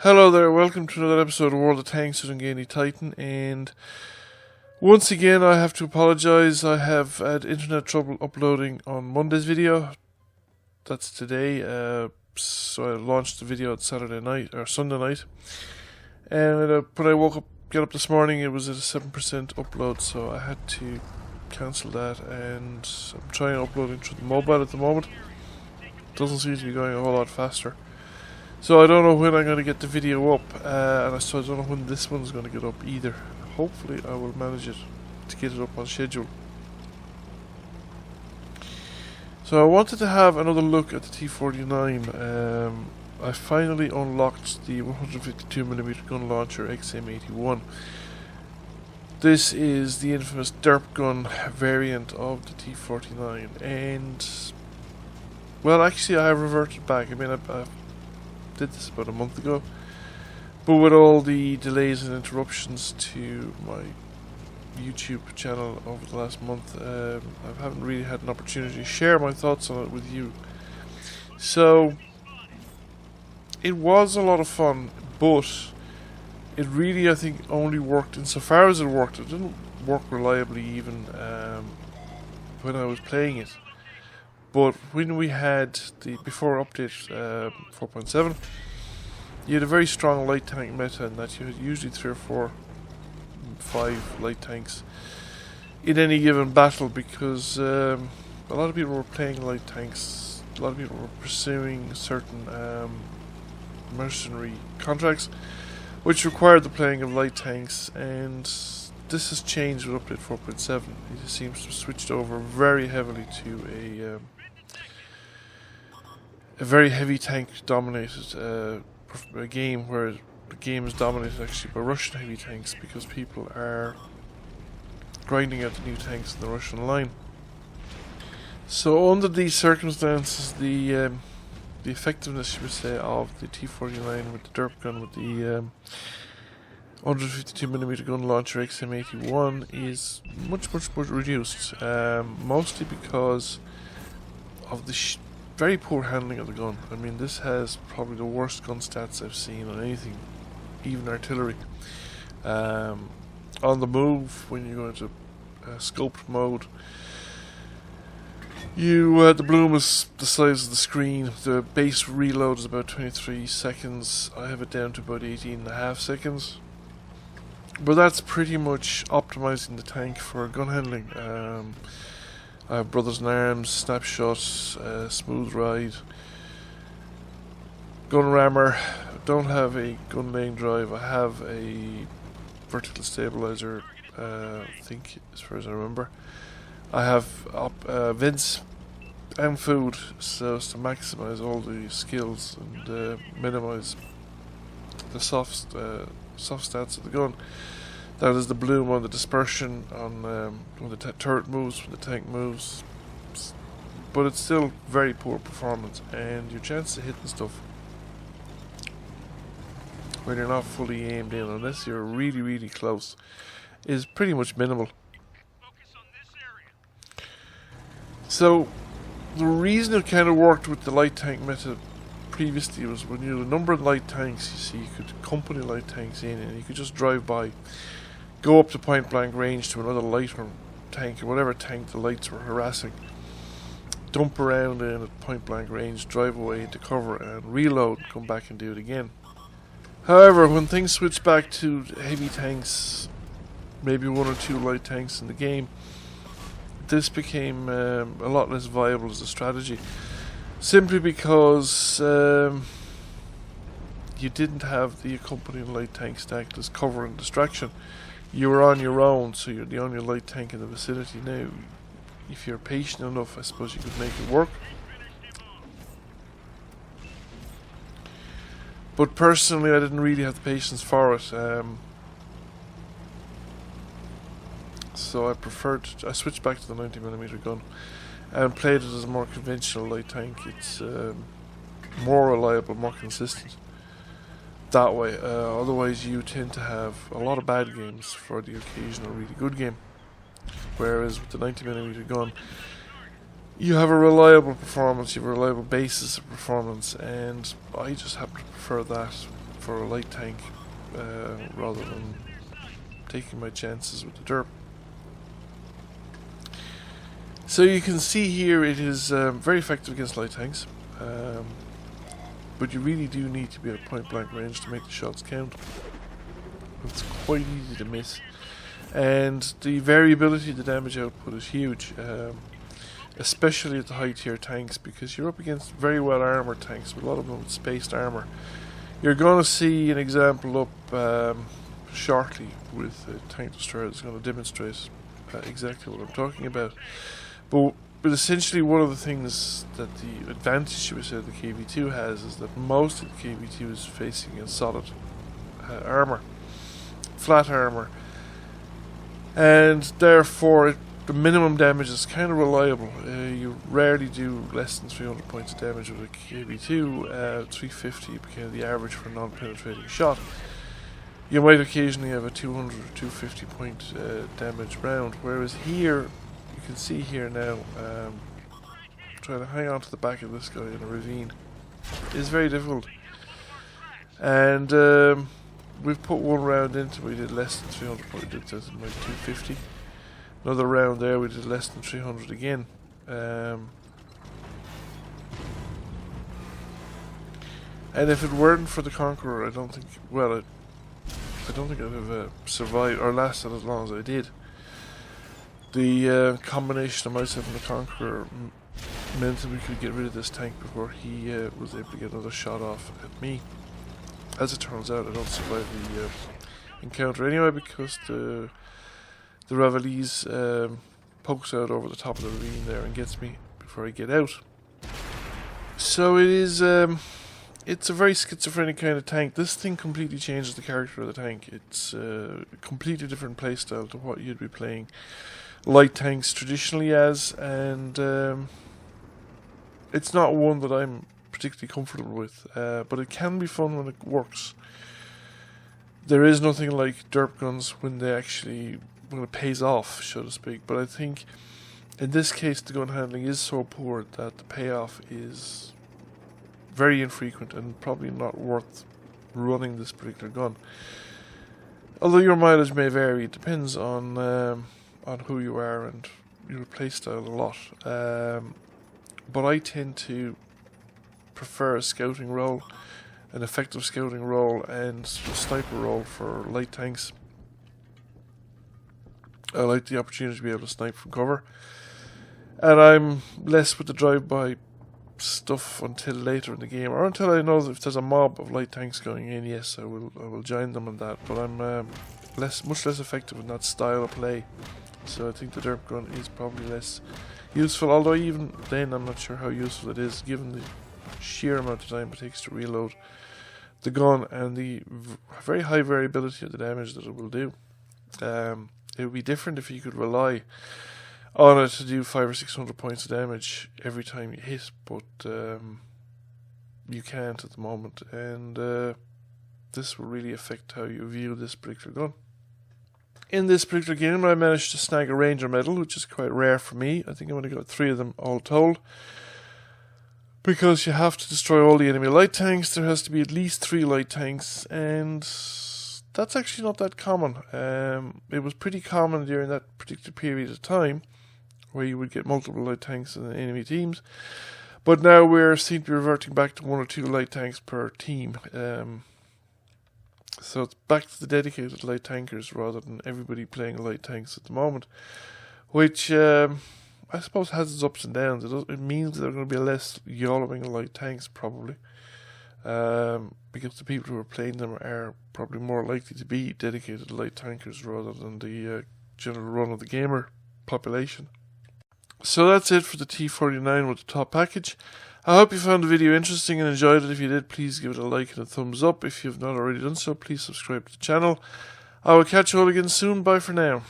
Hello there, welcome to another episode of World of Tanks with Gun Titan, and once again I have to apologise. I have had internet trouble uploading on Monday's video. That's today, so I launched the video on Saturday night, or Sunday night, and when I got up this morning, it was at a 7% upload, so I had to cancel that, and I'm trying uploading through the mobile at the moment. Doesn't seem to be going a whole lot faster. So I don't know when I'm going to get the video up, and I don't know when this one's going to get up either. Hopefully I will manage to get it up on schedule. So I wanted to have another look at the T49. I finally unlocked the 152mm Gun Launcher XM81. This is the infamous derp gun variant of the T49, and well, actually I have reverted back. I mean, I did this about a month ago, but with all the delays and interruptions to my YouTube channel over the last month, I haven't really had an opportunity to share my thoughts on it with you. So it was a lot of fun, but it really, I think, only worked insofar as it worked. It didn't work reliably even when I was playing it. But when we had before update 4.7, you had a very strong light tank meta, in that you had usually 3 or 4, 5 light tanks in any given battle, because a lot of people were playing light tanks. A lot of people were pursuing certain mercenary contracts which required the playing of light tanks, and this has changed with update 4.7. It seems to have switched over very heavily to a very heavy tank dominated a game, where the game is dominated actually by Russian heavy tanks, because people are grinding out the new tanks in the Russian line. So under these circumstances, the effectiveness, you would say, of the T49 with the derp gun, with the 152mm Gun Launcher XM81, is much reduced, mostly because of the very poor handling of the gun. I mean, this has probably the worst gun stats I've seen on anything, even artillery. On the move, when you go into scoped mode, the bloom is the size of the screen. The base reload is about 23 seconds. I have it down to about 18.5 seconds. But that's pretty much optimizing the tank for gun handling. I have Brothers in Arms, Snapshots, Smooth Ride, Gun Rammer. Don't have a gun lane drive. I have a vertical stabilizer, I think, as far as I remember. I have vents and food, so as to maximize all the skills and minimize the soft stats of the gun. That is the bloom on the dispersion, on when the turret moves, when the tank moves. But it's still very poor performance, and your chance of hitting stuff when you're not fully aimed in, unless you're really close, is pretty much minimal. So the reason it kind of worked with the light tank meta previously was when you had a number of light tanks, you see, you could accompany light tanks in, and you could just drive by, go up to point blank range to another lighter tank, or whatever tank the lights were harassing, dump around in at point blank range, drive away into cover, and reload, and come back and do it again. However, when things switched back to heavy tanks, maybe 1 or 2 light tanks in the game, this became a lot less viable as a strategy, simply because you didn't have the accompanying light tank stacked as cover and distraction. You were on your own, so you're the only light tank in the vicinity. Now, if you're patient enough, I suppose you could make it work. But personally, I didn't really have the patience for it. So I switched back to the 90mm gun and played it as a more conventional light tank. It's more reliable, more consistent that way. Otherwise, you tend to have a lot of bad games for the occasional really good game. Whereas with the 90mm gun, you have a reliable performance, you have a reliable basis of performance, and I just happen to prefer that for a light tank rather than taking my chances with the derp. So you can see here it is very effective against light tanks, but you really do need to be at point blank range to make the shots count. It's quite easy to miss, and the variability of the damage output is huge, especially at the high tier tanks, because you're up against very well armoured tanks, with a lot of them with spaced armour. You're going to see an example up shortly with a tank destroyer that's going to demonstrate exactly what I'm talking about. But essentially, one of the things that the advantage, we said, the KV2 has is that most of the KV2 is facing a solid armour, flat armour, and therefore the minimum damage is kind of reliable. You rarely do less than 300 points of damage with a KV2. 350 became the average for a non-penetrating shot. You might occasionally have a 200 or 250 point damage round, whereas here, you can see here now, trying to hang on to the back of this guy in a ravine is very difficult. And we've put one round into, we did less than 300, we did that in like 250. Another round there, we did less than 300 again. And if it weren't for the Conqueror, I don't think, well, I don't think I'd have survived or lasted as long as I did. The combination of myself and the Conqueror meant that we could get rid of this tank before he was able to get another shot off at me. As it turns out, I don't survive the encounter anyway, because the Ravelese pokes out over the top of the ravine there and gets me before I get out. So it is, it's a very schizophrenic kind of tank. This thing completely changes the character of the tank. It's a completely different playstyle to what you'd be playing light tanks traditionally as, and it's not one that I'm particularly comfortable with, but it can be fun when it works. There is nothing like derp guns when it pays off, so to speak, but I think in this case the gun handling is so poor that the payoff is very infrequent and probably not worth running this particular gun. Although your mileage may vary, it depends on who you are and your playstyle a lot. But I tend to prefer a scouting role, an effective scouting role, and a sniper role for light tanks. I like the opportunity to be able to snipe from cover, and I'm less with the drive-by stuff until later in the game, or until I know that if there's a mob of light tanks going in. Yes, I will join them on that, but I'm much less effective in that style of play. So I think the derp gun is probably less useful, although even then I'm not sure how useful it is given the sheer amount of time it takes to reload the gun and the very high variability of the damage that it will do. It would be different if you could rely on it to do 500 or 600 points of damage every time you hit, but you can't at the moment, and this will really affect how you view this particular gun. In this particular game, I managed to snag a Ranger medal, which is quite rare for me. I think I only got 3 of them all told. Because you have to destroy all the enemy light tanks, there has to be at least 3 light tanks, and that's actually not that common. It was pretty common during that particular period of time, where you would get multiple light tanks in the enemy teams. But now we're seem to be reverting back to 1 or 2 light tanks per team. So it's back to the dedicated light tankers rather than everybody playing light tanks at the moment, which I suppose has its ups and downs. It means that there are going to be less YOLOing light tanks probably, because the people who are playing them are probably more likely to be dedicated light tankers rather than the general run of the gamer population. So that's it for the T49 with the top package. I hope you found the video interesting and enjoyed it. If you did, please give it a like and a thumbs up. If you've not already done so, please subscribe to the channel. I will catch you all again soon. Bye for now.